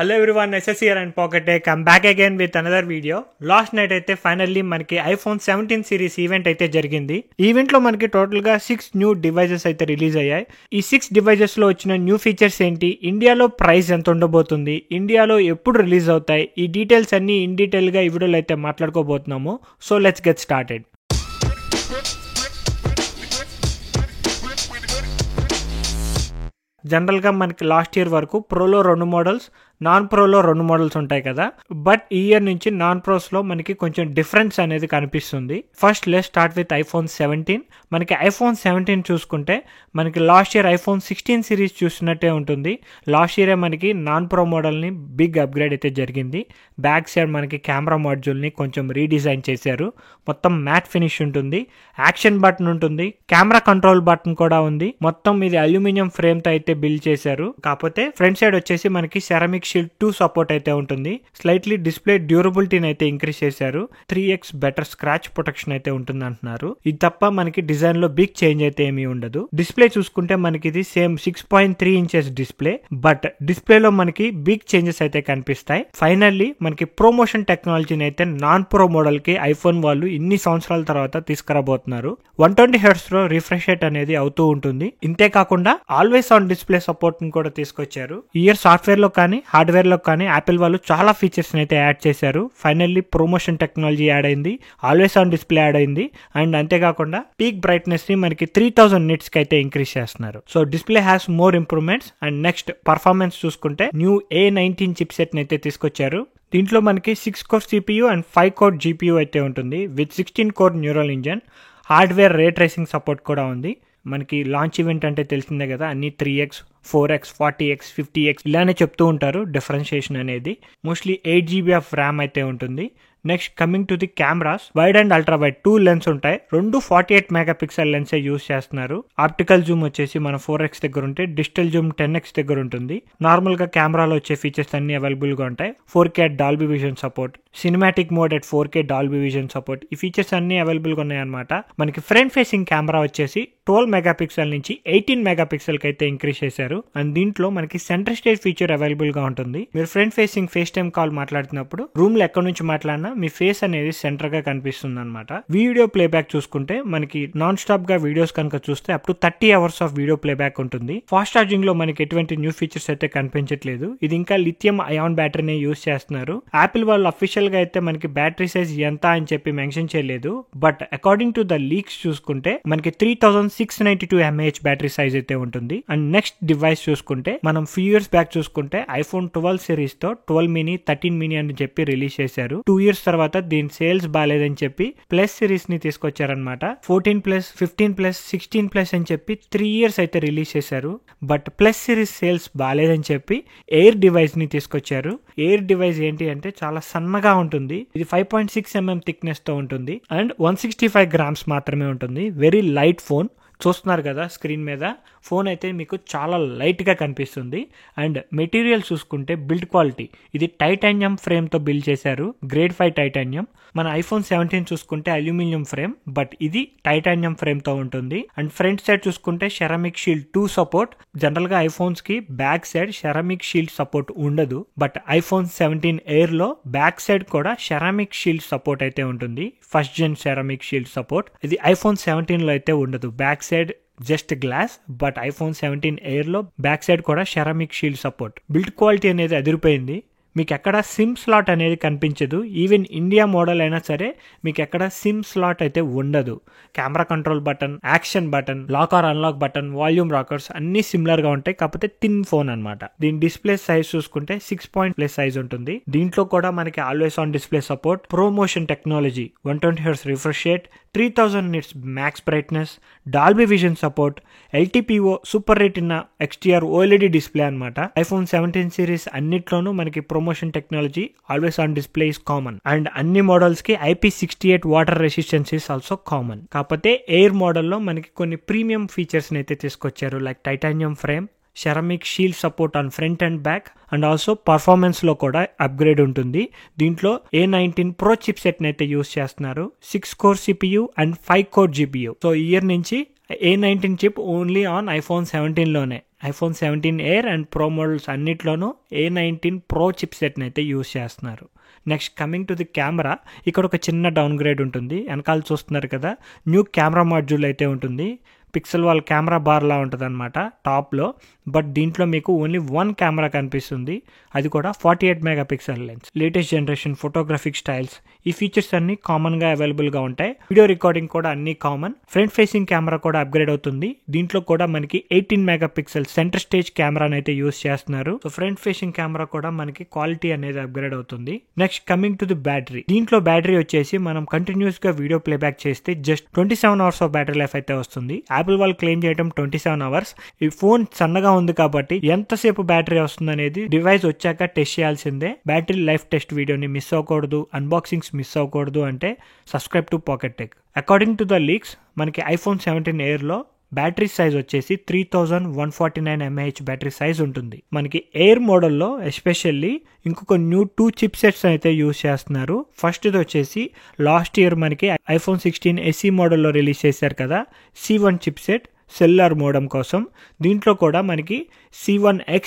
Hello everyone, SS here and Pocket Tech. I'm back again with another video. Last night అయితే finally మనకి iPhone 17 series event అయితే జరిగింది. Event లో మనకి total గా 6 న్యూ డివైజెస్ అయితే రిలీజ్ అయ్యాయి. ఈ 6 డివైజెస్ లో వచ్చిన న్యూ ఫీచర్స్ ఏంటి, ఇండియాలో ప్రైస్ ఎంత ఉండబోతుంది, ఇండియాలో ఎప్పుడు రిలీజ్ అవుతాయి, ఈ డీటెయిల్స్ అన్ని ఇన్ డీటెయిల్ గా ఈ వీడియోలో అయితే మాట్లాడుకోబోతున్నాము. So let's get started. జనరల్గా మనకి లాస్ట్ ఇయర్ వరకు ప్రోలో 2 మోడల్స్, నాన్ ప్రోలో 2 మోడల్స్ ఉంటాయి కదా. బట్ ఈ ఇయర్ నుంచి నాన్ ప్రోస్లో మనకి కొంచెం డిఫరెన్స్ అనేది కనిపిస్తుంది. First let's start with iPhone 17. మనకి iPhone 17 చూసుకుంటే మనకి లాస్ట్ ఇయర్ iPhone 16 సిరీస్ చూసినట్టే ఉంటుంది. లాస్ట్ ఇయరే మనకి నాన్ ప్రో మోడల్ని బిగ్ అప్గ్రేడ్ అయితే జరిగింది. బ్యాక్ సైడ్ మనకి కెమెరా మాడ్యూల్ని కొంచెం రీడిజైన్ చేశారు. మొత్తం మ్యాట్ ఫినిష్ ఉంటుంది, యాక్షన్ బటన్ ఉంటుంది, కెమెరా కంట్రోల్ బటన్ కూడా ఉంది. మొత్తం ఇది అల్యూమినియం ఫ్రేమ్తో అయితే బిల్డ్ చేశారు. కాకపోతే ఫ్రంట్ సైడ్ వచ్చేసి మనకి సెరామిక్ షీల్డ్ 2 సపోర్ట్ అయితే ఉంటుంది. స్లైట్లీ డిస్ప్లే డ్యూరబిలిటీని అయితే ఇంక్రీజ్ చేశారు. 3x బెటర్ స్క్రాచ్ ప్రొటెక్షన్ అయితే ఉంటుంది అంటున్నారు. ఇది తప్ప మనకి డిజైన్ లో బిగ్ చేంజ్ అయితే ఏమీ ఉండదు. డిస్ప్లే చూసుకుంటే మనకి ఇది same 6.3 inches display, but display లో మనకి బిగ్ చేంజెస్ అయితే కనిపిస్తాయి. ఫైనల్లీ మనకి ప్రమోషన్ టెక్నాలజీని అయితే నాన్ ప్రో మోడల్ కి ఐఫోన్ వాళ్ళు ఇన్ని సంవత్సరాల తర్వాత తీసుకురాబోతున్నారు. 120 Hz లో రిఫ్రెష్ రేట్ అనేది అవుతూ ఉంటుంది. ఇంతే కాకుండా ఆల్వేస్ ఆన్ డిస్ప్లే సపోర్ట్ ని కూడా తీసుకొచ్చారు. ఈ ఇయర్ సాఫ్ట్వేర్ లో కానీ హార్డ్వేర్ లో కానీ యాపిల్ వాళ్ళు చాలా ఫీచర్స్ అయితే యాడ్ చేశారు. ఫైనల్లీ ప్రమోషన్ టెక్నాలజీ యాడ్ అయింది, ఆల్వేస్ ఆన్ డిస్ప్లే యాడ్ అయింది, అండ్ అంతేకాకుండా పీక్ బ్రైట్నెస్ ని మనకి 3000 nits కి అయితే ఇంక్రీజ్ చేస్తున్నారు. So display has more improvements. And next performance చూసుకుంటే న్యూ A19 చిప్ సెట్ ని అయితే తీసుకొచ్చారు. దీంట్లో మనకి 6 core CPU and 5 core GPU అయితే ఉంటుంది with 16 core neural engine. Hardware ray tracing support కూడా ఉంది. మనకి లాంచ్ ఈవెంట్ అంటే తెలిసిందే కదా, అన్ని 3x 4x 40x 50x ఇలానే చెప్తూ ఉంటారు. డిఫరెన్షియేషన్ అనేది మోస్ట్లీ 8GB ఆఫ్ ర్యామ్ అయితే ఉంటుంది. Next coming to the cameras, wide and ultra wide 2 lens ఉంటాయి. 2 48 మెగాపిక్సెల్ లెన్సే యూస్ చేస్తున్నారు. ఆప్టికల్ జూమ్ వచ్చేసి మన 4x దగ్గర ఉంటే డిజిటల్ జూమ్ 10x దగ్గర ఉంటుంది. నార్మల్ గా కెమెరాలో వచ్చే ఫీచర్స్ అన్ని అవైలబుల్ గా ఉంటాయి. 4K Dolby vision support, cinematic mode at 4K Dolby vision support, ఈ ఫీచర్స్ అన్ని అవైలబుల్ గా ఉన్నాయి అనమాట. మనకి ఫ్రంట్ ఫేసింగ్ కెమెరా వచ్చేసి 12 మెగాపిక్సెల్ నుంచి 18 మెగాపిక్సెల్ కి అయితే ఇంక్రీజ్ చేశారు. అండ్ దీంట్లో మనకి సెంటర్ స్టేజ్ ఫీచర్ అవైలబుల్ గా ఉంటుంది. మీరు front facing face time call మాట్లాడుతున్నప్పుడు రూమ్ లో ఎక్కడి నుంచి మాట్లాడినా మీ ఫేస్ అనేది సెంటర్ గా కనిపిస్తుంది అనమాట. వీడియో ప్లేబ్యాక్ చూసుకుంటే మనకి నాన్ స్టాప్ గా వీడియోస్ కనుక చూస్తే up to 30 hours of video playback ఉంటుంది. ఫాస్ట్ ఛార్జింగ్ లో మనకి ఎటువంటి న్యూ ఫీచర్స్ అయితే కనిపించట్లేదు. ఇది ఇంకా లిథియం అయాన్ బ్యాటరీని యూస్ చేస్తున్నారు. యాపిల్ వాళ్ళు అఫీషియల్ గా అయితే మనకి బ్యాటరీ సైజ్ ఎంత అని చెప్పి మెన్షన్ చేయలేదు. But according to the leaks చూసుకుంటే మనకి 3692 mAh బ్యాటరీ సైజ్ అయితే ఉంటుంది. అండ్ నెక్స్ట్ డివైస్ చూసుకుంటే మనం ఫ్యూ ఇయర్స్ బ్యాక్ చూసుకుంటే iPhone 12 సిరీస్ తో 12 mini 13 mini అని చెప్పి రిలీజ్ చేశారు. 2 years తర్వాత దీని సేల్స్ బాగాలేదని చెప్పి ప్లస్ సిరీస్ ని తీసుకొచ్చారనమాట. 14+, 15+, 16+ అని చెప్పి 3 years అయితే రిలీజ్ చేశారు. బట్ ప్లస్ సిరీస్ సేల్స్ బాగాలేదని చెప్పి ఎయిర్ డివైస్ ని తీసుకొచ్చారు. ఎయిర్ డివైస్ ఏంటి అంటే చాలా సన్నగా ఉంటుంది. ఇది 5.6 mm థిక్నెస్ తో ఉంటుంది అండ్ 165 grams మాత్రమే ఉంటుంది. Very light phone. చూస్తున్నారు కదా స్క్రీన్ మీద, ఫోన్ అయితే మీకు చాలా లైట్గా కనిపిస్తుంది. అండ్ మెటీరియల్ చూసుకుంటే బిల్డ్ క్వాలిటీ, ఇది టైటానియం ఫ్రేమ్తో బిల్డ్ చేశారు, గ్రేడ్ 5 టైటానియం. మన iPhone 17 చూసుకుంటే అల్యూమినియం ఫ్రేమ్, బట్ ఇది టైటానియం ఫ్రేమ్తో ఉంటుంది. అండ్ ఫ్రంట్ సైడ్ చూసుకుంటే సెరామిక్ షీల్డ్ 2 సపోర్ట్. జనరల్గా ఐఫోన్స్ కి back side ceramic shield support ఉండదు, బట్ iPhone 17 ఎయిర్ లో బ్యాక్ సైడ్ కూడా సెరామిక్ షీల్డ్ సపోర్ట్ అయితే ఉంటుంది. ఫస్ట్ జెన్ సెరామిక్ షీల్డ్ సపోర్ట్. ఇది iPhone 17 లో అయితే ఉండదు. Back side just glass, but iPhone 17 air లో బ్యాక్ సైడ్ కూడా ceramic shield support. Build quality అనేది అదిరిపోయింది. మీకు ఎక్కడ సిమ్ స్లాట్ అనేది కనిపించదు. ఈవెన్ ఇండియా మోడల్ అయినా సరే మీకు ఎక్కడ సిమ్ స్లాట్ అయితే ఉండదు. Camera control button, action button, lock or unlock button, volume rockers అన్ని సిమిలర్ గా ఉంటాయి. కాకపోతే థిన్ ఫోన్ అనమాట. దీని డిస్ప్లే సైజ్ చూసుకుంటే 6+ సైజ్ ఉంటుంది. దీంట్లో కూడా మనకి always on display support, promotion technology, 120 Hz refresh rate, 3000 nits max brightness, Dolby vision support, LTPO super retina XDR OLED display అనమాట. iPhone 17 సిరీస్ అన్నిట్లోనూ మనకి promotion technology, always on display is common. And అన్ని models కి IP68 water resistance is also common. కాకపోతే air మోడల్లో మనకి కొన్ని premium features అయితే తీసుకొచ్చారు. Like titanium frame, ceramic shield support on front and back, and also performance లో కూడా అప్గ్రేడ్ ఉంటుంది. దీంట్లో A19 Pro చిప్ సెట్ అయితే యూస్ చేస్తున్నారు. 6 core CPU and 5 core GPU. So ఈ ఇయర్ నుంచి A19 chip only on iPhone 17 లోనే. IPhone 17 air and pro models అన్నిట్లోనూ A19 ప్రో చిప్ సెట్ని అయితే యూస్ చేస్తున్నారు. Next coming to the camera, ఇక్కడ ఒక చిన్న డౌన్ గ్రేడ్ ఉంటుంది. వెనకాల చూస్తున్నారు కదా, న్యూ కెమెరా మాడ్యూల్ అయితే ఉంటుంది. పిక్సెల్ వాళ్ళ కెమెరా బార్లా ఉంటుంది అనమాట టాప్లో. బట్ దీంట్లో మీకు ఓన్లీ 1 కెమెరా కనిపిస్తుంది, అది కూడా 48 megapixel lens. Latest generation photographic styles, ఈ ఫీచర్స్ అన్ని కామన్గా అవైలబుల్గా ఉంటాయి. వీడియో రికార్డింగ్ కూడా అన్ని కామన్. ఫ్రంట్ ఫేసింగ్ కెమెరా కూడా అప్గ్రేడ్ అవుతుంది. దీంట్లో కూడా మనకి 18 మెగాపిక్సెల్ సెంటర్ స్టేజ్ కెమెరాని అయితే యూస్ చేస్తున్నారు. సో ఫ్రంట్ ఫేసింగ్ కెమెరా కూడా మనకి క్వాలిటీ అనేది అప్గ్రేడ్ అవుతుంది. Next coming to the battery, దీంట్లో బ్యాటరీ వచ్చేసి మనం కంటిన్యూస్ గా వీడియో ప్లేబ్యాక్ చేస్తే just 27 hours of battery life అయితే వస్తుంది. యాపిల్ వాళ్ళు క్లెయిమ్ చేయడం 27 అవర్స్. ఈ ఫోన్ సన్నగా ఉంది కాబట్టి ఎంతసేపు బ్యాటరీ వస్తుంది అనేది డివైస్ వచ్చాక టెస్ట్ చేయాల్సిందే. బ్యాటరీ లైఫ్ టెస్ట్ వీడియోని మిస్ అవ్వకూడదు, అన్బాక్సింగ్స్ మిస్ అవ్వకూడదు అంటే subscribe to pocket tech. According to the leaks మనకి ఐఫోన్ 17 ఎయిర్లో బ్యాటరీ సైజ్ వచ్చేసి 3149 mAh బ్యాటరీ సైజ్ ఉంటుంది. మనకి ఎయిర్ మోడల్లో ఎస్పెషల్లీ ఇంకొక న్యూ 2 చిప్ సెట్స్ అయితే యూస్ చేస్తున్నారు. ఫస్ట్ ఇది వచ్చేసి లాస్ట్ ఇయర్ మనకి ఐఫోన్ 16 SE మోడల్లో రిలీజ్ చేశారు కదా, C1 chip set cellular modem కోసం. దీంట్లో కూడా మనకి C1X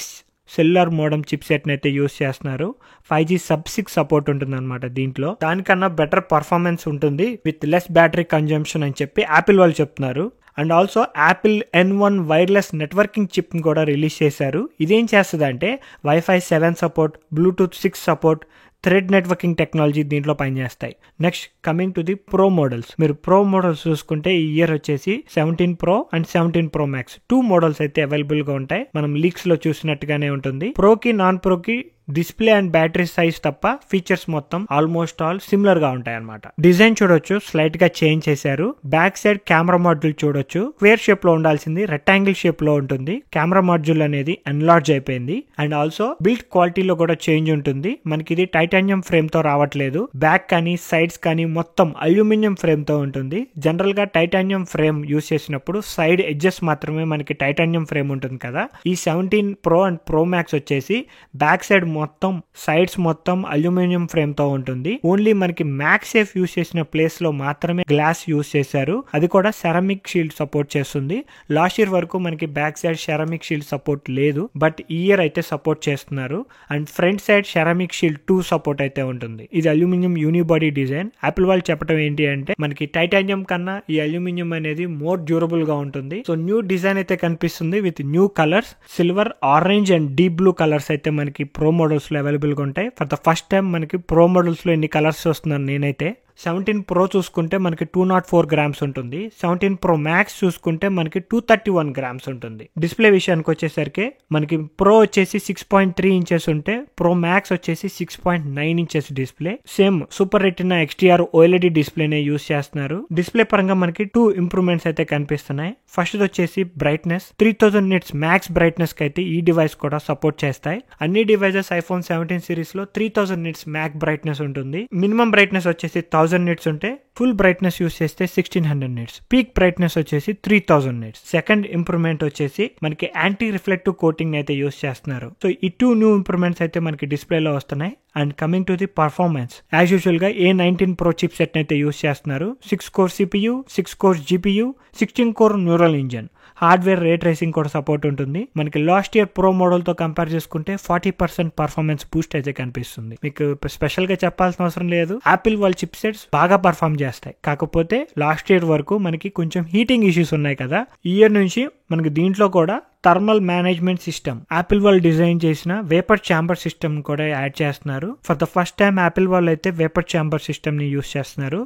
సెల్యులార్ మోడమ్ చిప్ సెట్ని అయితే యూస్ చేస్తున్నారు. 5G sub-6 సపోర్ట్ ఉంటుంది అనమాట దీంట్లో. దానికన్నా బెటర్ పర్ఫార్మెన్స్ ఉంటుంది విత్ లెస్ బ్యాటరీ కన్జంప్షన్ అని చెప్పి యాపిల్ వాళ్ళు చెప్తున్నారు. And also Apple N1 wireless networking చిప్ని కూడా రిలీజ్ చేశారు. ఇదేం చేస్తుంది అంటే Wi-Fi 7 support, Bluetooth 6 support, thread networking technology దీంట్లో పనిచేస్తాయి. Next coming to the pro models, మీరు ప్రో మోడల్స్ చూసుకుంటే ఈ ఇయర్ వచ్చేసి 17 Pro and 17 Pro Max 2 models అయితే అవైలబుల్ గా ఉంటాయి. మనం లీక్స్ లో చూసినట్టుగానే ఉంటుంది. ప్రోకి నాన్ ప్రోకి డిస్ప్లే అండ్ బ్యాటరీ సైజ్ తప్ప ఫీచర్స్ మొత్తం ఆల్మోస్ట్ ఆల్ సిమిలర్ గా ఉంటాయి అనమాట. డిజైన్ చూడొచ్చు, స్లైట్ గా చేంజ్ చేశారు. బ్యాక్ సైడ్ కెమెరా మాడ్యూల్ చూడొచ్చు, స్క్వేర్ షేప్ లో ఉండాల్సింది రెక్టాంగిల్ షేప్ లో ఉంటుంది. కెమెరా మాడ్యూల్ అనేది ఎన్లార్జ్ అయిపోయింది. అండ్ ఆల్సో బిల్డ్ క్వాలిటీలో కూడా చేంజ్ ఉంటుంది. మనకి ఇది టైటానియం ఫ్రేమ్ తో రావట్లేదు. బ్యాక్ కానీ సైడ్స్ కానీ మొత్తం అల్యూమినియం ఫ్రేమ్ తో ఉంటుంది. జనరల్ గా టైటానియం ఫ్రేమ్ యూస్ చేసినప్పుడు సైడ్ ఎడ్జెస్ మాత్రమే మనకి టైటానియం ఫ్రేమ్ ఉంటుంది కదా. ఈ 17 Pro అండ్ Pro Max వచ్చేసి బ్యాక్ సైడ్ మొత్తం సైడ్స్ మొత్తం అల్యూమినియం ఫ్రేమ్ తో ఉంటుంది. ఓన్లీ మనకి మ్యాక్స్ సేఫ్ యూస్ చేసిన ప్లేస్ లో మాత్రమే గ్లాస్ యూస్ చేశారు. అది కూడా సెరామిక్ షీల్డ్ సపోర్ట్ చేస్తుంది. లాస్ట్ ఇయర్ వరకు మనకి back side ceramic shield support లేదు, బట్ ఈ ఇయర్ అయితే సపోర్ట్ చేస్తున్నారు. And front side ceramic shield 2 support అయితే ఉంటుంది. ఇది అల్యూమినియం యూనిబాడీ డిజైన్. యాపిల్ వాళ్ళు చెప్పడం ఏంటి అంటే మనకి టైటానియం కన్నా ఈ అల్యూమినియం అనేది మోర్ డ్యూరబుల్ గా ఉంటుంది. సో న్యూ డిజైన్ అయితే కనిపిస్తుంది with new colours, silver, orange and deep blue colours అయితే మనకి ప్రో మోడల్స్ లో అవైలబుల్ గా ఉంటాయి. ఫర్ ద ఫస్ట్ టైం మనకి ప్రో మోడల్స్ లో ఎన్ని కలర్స్ వస్తున్నాను నేనైతే. 17 Pro చూసుకుంటే మనకి 204 గ్రామ్స్ ఉంటుంది. 17 Pro Max చూసుకుంటే మనకి 231 గ్రామ్స్ ఉంటుంది. డిస్ప్లే విషయానికి వచ్చేసరికి మనకి ప్రో వచ్చేసి 6.3 ఇంచెస్ ఉంటే ప్రో మ్యాక్స్ వచ్చేసి 6.9 inches display. Same super retina XDR OLED డిస్ప్లేనే యూస్ చేస్తున్నారు. డిస్ప్లే పరంగా మనకి 2 ఇంప్రూవ్మెంట్స్ అయితే కనిపిస్తున్నాయి. ఫస్ట్ వచ్చేసి బ్రైట్నెస్, 3000 nits మ్యాక్స్ బ్రైట్నెస్ కి అయితే ఈ డివైస్ కూడా సపోర్ట్ చేస్తాయి. అన్ని డివైజెస్ ఐఫోన్ 17 సిరీస్ లో 3000 nits మ్యాక్ బ్రైట్నెస్ ఉంటుంది. మినిమం బ్రైట్నెస్ వచ్చేసి 1000 nits ఉంటే ఫుల్ బ్రైట్నెస్ యూస్ చేస్తే 1600 nits, పీక్ బ్రైట్నెస్ వచ్చేసి 3000 nits. సెకండ్ ఇంప్రూవ్మెంట్ వచ్చేసి మనకి యాంటీ రిఫ్లెక్టివ్ కోటింగ్ అయితే యూస్ చేస్తున్నారు. సో ఈ 2 న్యూ ఇంప్రూవ్మెంట్స్ అయితే మనకి డిస్ప్లేలో వస్తున్నాయి. And coming to the performance, as usual గా A19 Pro చిప్ సెట్ అయితే యూస్ చేస్తున్నారు. 6 core CPU, 6 core GPU, 16 core neural engine. Hardware ray tracing కూడా సపోర్ట్ ఉంటుంది. మనకి లాస్ట్ ఇయర్ ప్రో మోడల్ తో కంపేర్ చేసుకుంటే 40% పర్ఫార్మెన్స్ బూస్ట్ అయితే కనిపిస్తుంది. మీకు స్పెషల్ గా చెప్పాల్సిన అవసరం లేదు, యాపిల్ వాళ్ళ చిప్ సెట్స్ బాగా పర్ఫార్మ్ చేస్తాయి. కాకపోతే లాస్ట్ ఇయర్ వరకు మనకి కొంచెం హీటింగ్ ఇష్యూస్ ఉన్నాయి కదా. ఈ ఇయర్ నుంచి మనకి దీంట్లో కూడా థర్మల్ మేనేజ్మెంట్ సిస్టమ్, యాపిల్ వాళ్ళు డిజైన్ చేసిన వేపర్ ఛాంబర్ సిస్టమ్ కూడా యాడ్ చేస్తున్నారు. For the first time Apple వాళ్ళు అయితే వేపర్ ఛాంబర్ సిస్టమ్ ని యూస్ చేస్తున్నారు.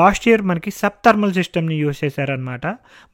లాస్ట్ ఇయర్ మనకి సబ్ థర్మల్ సిస్టమ్ ని యూస్ చేశారనమాట.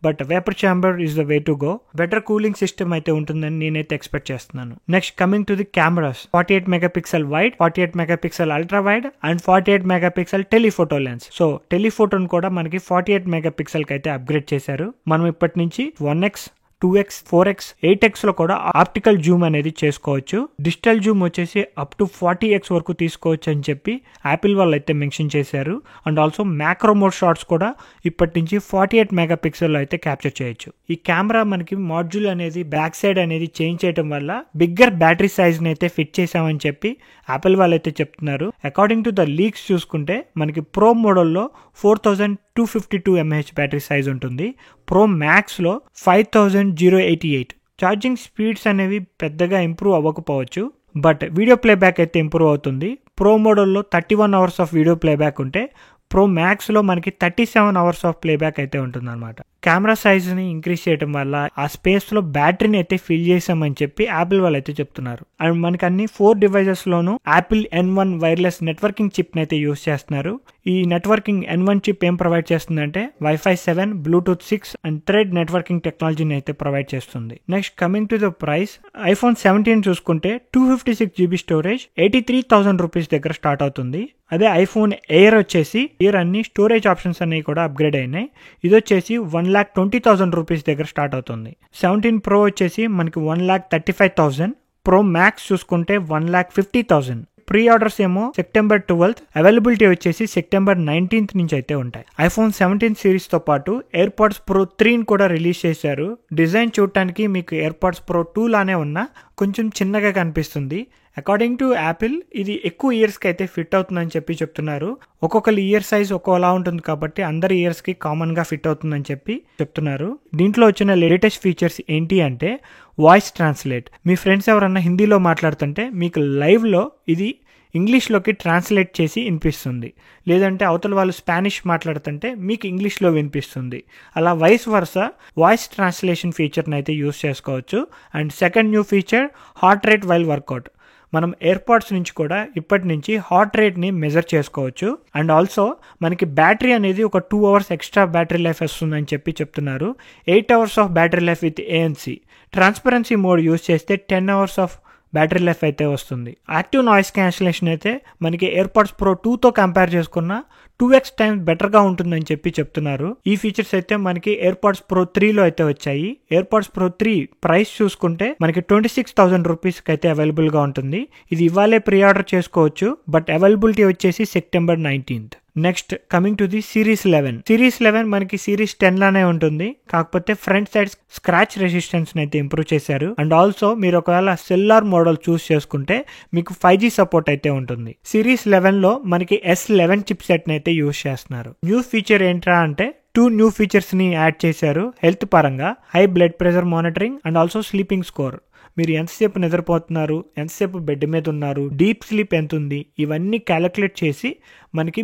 But vapour chamber is the way to go. Better cooling system అయితే ఉంటుందని నేనైతే ఎక్స్పెక్ట్ చేస్తున్నాను. Next coming to the cameras, 48 megapixel wide, 48 megapixel ultra wide and 48 megapixel telephoto lens. So టెలిఫోటోను కూడా మనకి 48 megapixel కి అయితే అప్గ్రేడ్ చేశారు. మనం ఇప్పటి నుంచి 1x, 2x, 4x, 8x లో కూడా ఆప్టికల్ జూమ్ అనేది చేసుకోవచ్చు. డిజిటల్ జూమ్ వచ్చేసి అప్ టు 40x వరకు తీసుకోవచ్చు అని చెప్పి యాపిల్ వాళ్ళు అయితే మెన్షన్ చేశారు. And also macro mode shots కూడా ఇప్పటి నుంచి 48 మెగాపిక్సెల్ అయితే క్యాప్చర్ చేయొచ్చు. ఈ కెమెరా మనకి మాడ్యూల్ అనేది బ్యాక్ సైడ్ అనేది చేంజ్ చేయడం వల్ల బిగ్గర్ బ్యాటరీ సైజ్ ని అయితే ఫిట్ చేసామని చెప్పి యాపిల్ వాళ్ళు అయితే చెప్తున్నారు. అకార్డింగ్ టు ద లీక్స్ చూసుకుంటే మనకి ప్రో మోడల్లో 4252 mAh బ్యాటరీ సైజ్ ఉంటుంది. ప్రో మ్యాక్స్ లో 5088 ఛార్జింగ్ స్పీడ్స్ అనేవి పెద్దగా ఇంప్రూవ్ అవ్వకపోవచ్చు, బట్ వీడియో ప్లేబ్యాక్ అయితే ఇంప్రూవ్ అవుతుంది. ప్రో మోడల్లో 31 అవర్స్ ఆఫ్ వీడియో ప్లేబ్యాక్ ఉంటే ప్రో మ్యాక్స్లో మనకి 37 అవర్స్ ఆఫ్ ప్లేబ్యాక్ అయితే ఉంటుందన్నమాట. కెమెరా సైజ్ని ఇంక్రీజ్ చేయడం వల్ల ఆ స్పేస్లో బ్యాటరీని అయితే ఫిల్ చేసామని చెప్పి యాపిల్ వాళ్ళు అయితే చెప్తున్నారు. అండ్ మనకి అన్ని 4 డివైజెస్లోనూ యాపిల్ N1 వైర్లెస్ నెట్వర్కింగ్ చిప్ని అయితే యూస్ చేస్తున్నారు. ఈ నెట్వర్కింగ్ N1 చిప్ ఏం ప్రొవైడ్ చేస్తుందంటే Wi-Fi 7, Bluetooth 6 and thread networking టెక్నాలజీని అయితే ప్రొవైడ్ చేస్తుంది. Next coming to the price, iPhone 17 చూసుకుంటే 256GB స్టోరేజ్ 83,000 రూపీస్ దగ్గర స్టార్ట్ అవుతుంది. అదే iPhone Air వచ్చేసి అన్ని స్టోరేజ్ ఆప్షన్స్ అనేవి కూడా అప్గ్రేడ్ అయినాయి. ఇది వచ్చేసి 1,20,000 రూపీస్ దగ్గర స్టార్ట్ అవుతుంది. 17 Pro వచ్చేసి మనకి 1,35,000. ప్రో మ్యాక్స్ చూసుకుంటే 1,50,000. ప్రీ ఆర్డర్స్ ఏమో సెప్టెంబర్ 12th, అవైలబిలిటీ వచ్చేసి సెప్టెంబర్ 19th నుంచి అయితే ఉంటాయి. iPhone 17 సిరీస్ తో పాటు AirPods Pro 3 కూడా రిలీజ్ చేశారు. డిజైన్ చూడటానికి మీకు AirPods Pro 2 లానే ఉన్నా కొంచెం చిన్నగా కనిపిస్తుంది. అకార్డింగ్ టు యాపిల్ ఇది ఎక్కువ ఇయర్స్కి అయితే ఫిట్ అవుతుందని చెప్పి చెప్తున్నారు. ఒక్కొక్కరి ఇయర్ సైజ్ ఒక్కోలా ఉంటుంది కాబట్టి అందరి ఇయర్స్కి కామన్గా ఫిట్ అవుతుందని చెప్పి చెప్తున్నారు. దీంట్లో వచ్చిన లేటెస్ట్ ఫీచర్స్ ఏంటి అంటే వాయిస్ ట్రాన్స్లేట్. మీ ఫ్రెండ్స్ ఎవరన్నా హిందీలో మాట్లాడుతుంటే మీకు లైవ్లో ఇది ఇంగ్లీష్లోకి ట్రాన్స్లేట్ చేసి వినిపిస్తుంది. లేదంటే అవతల వాళ్ళు స్పానిష్ మాట్లాడుతుంటే మీకు ఇంగ్లీష్లో వినిపిస్తుంది. అలా వైస్ వర్సా వాయిస్ ట్రాన్స్లేషన్ ఫీచర్ని అయితే యూస్ చేసుకోవచ్చు. And second new feature heart rate while workout. మనం ఎయిర్పాడ్స్ నుంచి కూడా ఇప్పటి నుంచి హార్ట్ రేట్ని మెజర్ చేసుకోవచ్చు. అండ్ ఆల్సో మనకి బ్యాటరీ అనేది ఒక 2 అవర్స్ ఎక్స్ట్రా బ్యాటరీ లైఫ్ వస్తుందని చెప్పి చెప్తున్నారు. 8 hours of battery life with ANC. Transparency mode use చేస్తే 10 అవర్స్ ఆఫ్ బ్యాటరీ లైఫ్ అయితే వస్తుంది. యాక్టివ్ నాయిస్ క్యాన్సిలేషన్ అయితే మనకి AirPods Pro 2తో కంపేర్ చేసుకున్న 2x టైమ్స్ బెటర్గా ఉంటుందని చెప్పి చెప్తున్నారు. ఈ ఫీచర్స్ అయితే మనకి AirPods Pro 3లో అయితే వచ్చాయి. AirPods Pro 3 ప్రైస్ చూసుకుంటే మనకి 26,000 రూపీస్కి అయితే అవైలబుల్గా ఉంటుంది. ఇది ఇవాళే ప్రీ ఆర్డర్ చేసుకోవచ్చు, బట్ అవైలబిలిటీ వచ్చేసి September 19th. Next coming to the series 11. Series 11 మనకి సిరీస్ 10 లానే ఉంటుంది, కాకపోతే ఫ్రంట్ సైడ్ స్క్రాచ్ రెసిస్టెన్స్ అయితే ఇంప్రూవ్ చేశారు. అండ్ ఆల్సో మీరు ఒకవేళ సెల్లార్ మోడల్ చూస్ చేసుకుంటే మీకు 5G సపోర్ట్ అయితే ఉంటుంది. సిరీస్ 11లో మనకి S11 చిప్ సెట్ అయితే యూస్ చేస్తున్నారు. న్యూ ఫీచర్ ఏంట్రా అంటే 2 న్యూ ఫీచర్స్ ని యాడ్ చేశారు. హెల్త్ పరంగా high blood pressure monitoring and also sleeping score. మీరు ఎంతసేపు నిద్రపోతున్నారు, ఎంతసేపు బెడ్ మీద ఉన్నారు, డీప్ స్లీప్ ఎంత ఉంది, ఇవన్నీ క్యాలిక్యులేట్ చేసి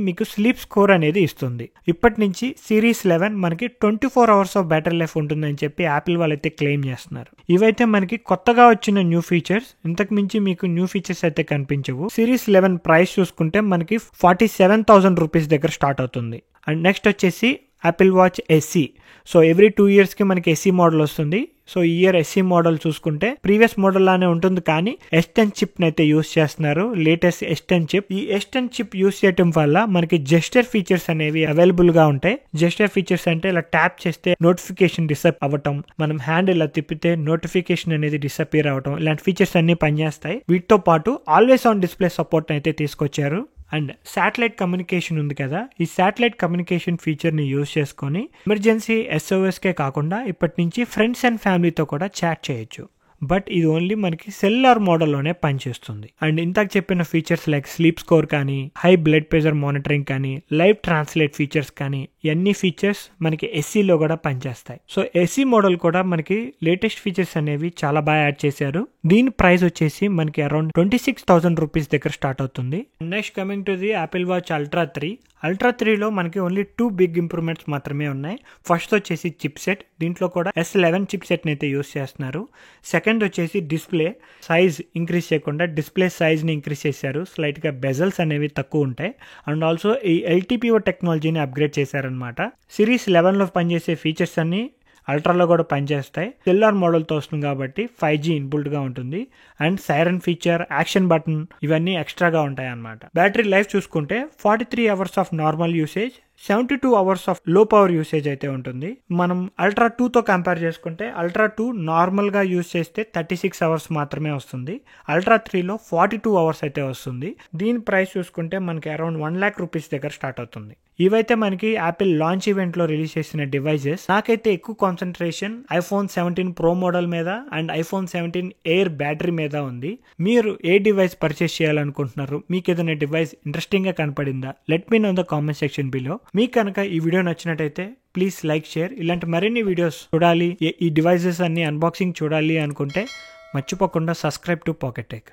మీకు స్లీప్ స్కోర్ అనేది ఇస్తుంది. ఇప్పటి నుంచి సిరీస్ 11 మనకి 24 అవర్స్ ఆఫ్ బ్యాటరీ లైఫ్ ఉంటుందని చెప్పి యాపిల్ వాళ్ళైతే క్లెయిమ్ చేస్తున్నారు. ఇవైతే మనకి కొత్తగా వచ్చిన న్యూ ఫీచర్స్. ఇంతకు మించి మీకు న్యూ ఫీచర్స్ అయితే కనిపించవు. సిరీస్ 11 ప్రైస్ చూసుకుంటే మనకి 47,000 రూపీస్ దగ్గర స్టార్ట్ అవుతుంది. అండ్ నెక్స్ట్ వచ్చేసి Apple watch SE. So every 2 yearsకి మనకి SE మోడల్ వస్తుంది. సో ఈ ఇయర్ SE మోడల్ చూసుకుంటే ప్రీవియస్ మోడల్ లానే ఉంటుంది, కానీ S10 చిప్ అయితే యూస్ చేస్తున్నారు. Latest S10 chip. ఈ S10 చిప్ యూస్ చేయడం వల్ల మనకి జెస్టర్ ఫీచర్స్ అనేవి అవైలబుల్ గా ఉంటాయి. జెస్టర్ ఫీచర్స్ అంటే ఇలా ట్యాప్ చేస్తే నోటిఫికేషన్ డిసప్ అవ్వటం, మనం హ్యాండ్ ఇలా తిప్పితే నోటిఫికేషన్ అనేది డిసపియర్ అవ్వటం, ఇలాంటి ఫీచర్స్ అన్ని పనిచేస్తాయి. వీటితో పాటు ఆల్వేస్ ఆన్ డిస్ప్లే సపోర్ట్ అయితే తీసుకొచ్చారు. అండ్ శాటిలైట్ కమ్యూనికేషన్ ఉంది కదా, ఈ శాటిలైట్ కమ్యూనికేషన్ ఫీచర్ని యూజ్ చేసుకొని ఎమర్జెన్సీ SOSకే కాకుండా ఇప్పటి నుంచి ఫ్రెండ్స్ అండ్ ఫ్యామిలీతో కూడా చాట్ చేయొచ్చు. బట్ ఇది ఓన్లీ మనకి సెల్లార్ మోడల్లోనే పనిచేస్తుంది. అండ్ ఇంతకు చెప్పిన ఫీచర్స్ లైక్ స్లీప్ స్కోర్ కానీ, హై బ్లడ్ ప్రెషర్ మానిటరింగ్ కానీ, లైవ్ ట్రాన్స్లేట్ ఫీచర్స్ కానీ, ఇవన్నీ ఫీచర్స్ మనకి SEలో కూడా పనిచేస్తాయి. సో SE మోడల్ కూడా మనకి లేటెస్ట్ ఫీచర్స్ అనేవి చాలా బాగా యాడ్ చేశారు. దీని ప్రైస్ వచ్చేసి మనకి అరౌండ్ 26,000 రూపీస్ దగ్గర స్టార్ట్ అవుతుంది. Next coming to the Apple Watch Ultra 3. Ultra 3లో మనకి ఓన్లీ 2 బిగ్ ఇంప్రూవ్మెంట్స్ మాత్రమే ఉన్నాయి. ఫస్ట్ వచ్చేసి చిప్ సెట్. దీంట్లో కూడా S11 చిప్ సెట్ని అయితే యూస్ చేస్తున్నారు. సెకండ్ వచ్చేసి డిస్ప్లే సైజ్ ఇంక్రీజ్ చేయకుండా డిస్ప్లే సైజ్ని ఇంక్రీజ్ చేశారు. స్లైట్గా బెజల్స్ అనేవి తక్కువ ఉంటాయి. అండ్ ఆల్సో ఈ LTPO టెక్నాలజీని అప్గ్రేడ్ చేశారనమాట. సిరీస్ 11లో పనిచేసే ఫీచర్స్ అన్ని అల్ట్రాలో కూడా పనిచేస్తాయి. సెల్లార్ మోడల్తో వస్తుంది కాబట్టి 5G ఇన్బుల్ట్ గా ఉంటుంది. And siren feature, action button ఇవన్నీ ఎక్స్ట్రాగా ఉంటాయి అన్నమాట. బ్యాటరీ లైఫ్ చూసుకుంటే 43 hours of normal usage, 72 hours of లో పవర్ యూసేజ్ అయితే ఉంటుంది. మనం అల్ట్రా 2తో కంపేర్ చేసుకుంటే అల్ట్రా 2 నార్మల్ గా యూజ్ చేస్తే 36 అవర్స్ మాత్రమే వస్తుంది. అల్ట్రా 3లో 42 అవర్స్ అయితే వస్తుంది. దీని ప్రైస్ చూసుకుంటే మనకి అరౌండ్ 1 lakh రూపీస్ దగ్గర స్టార్ట్ అవుతుంది. ఇవైతే మనకి యాపిల్ లాంచ్ ఈవెంట్ లో రిలీజ్ చేసిన డివైజెస్. నాకైతే ఎక్కువ కాన్సన్ట్రేషన్ iPhone 17 Pro మోడల్ మీద అండ్ iPhone 17 Air బ్యాటరీ మీద ఉంది. మీరు ఏ డివైస్ పర్చేస్ చేయాలనుకుంటున్నారు? మీకు ఏదైనా డివైస్ ఇంట్రెస్టింగ్ గా కనపడిందా? Let me know in the comment section below. మీకు కనుక ఈ వీడియో నచ్చినట్టయితే ప్లీజ్ లైక్ షేర్. ఇలాంటి మరిన్ని వీడియోస్ చూడాలి, ఈ డివైజెస్ అన్ని అన్బాక్సింగ్ చూడాలి అనుకుంటే మర్చిపోకుండా సబ్స్క్రైబ్ టు పాకెట్ టెక్.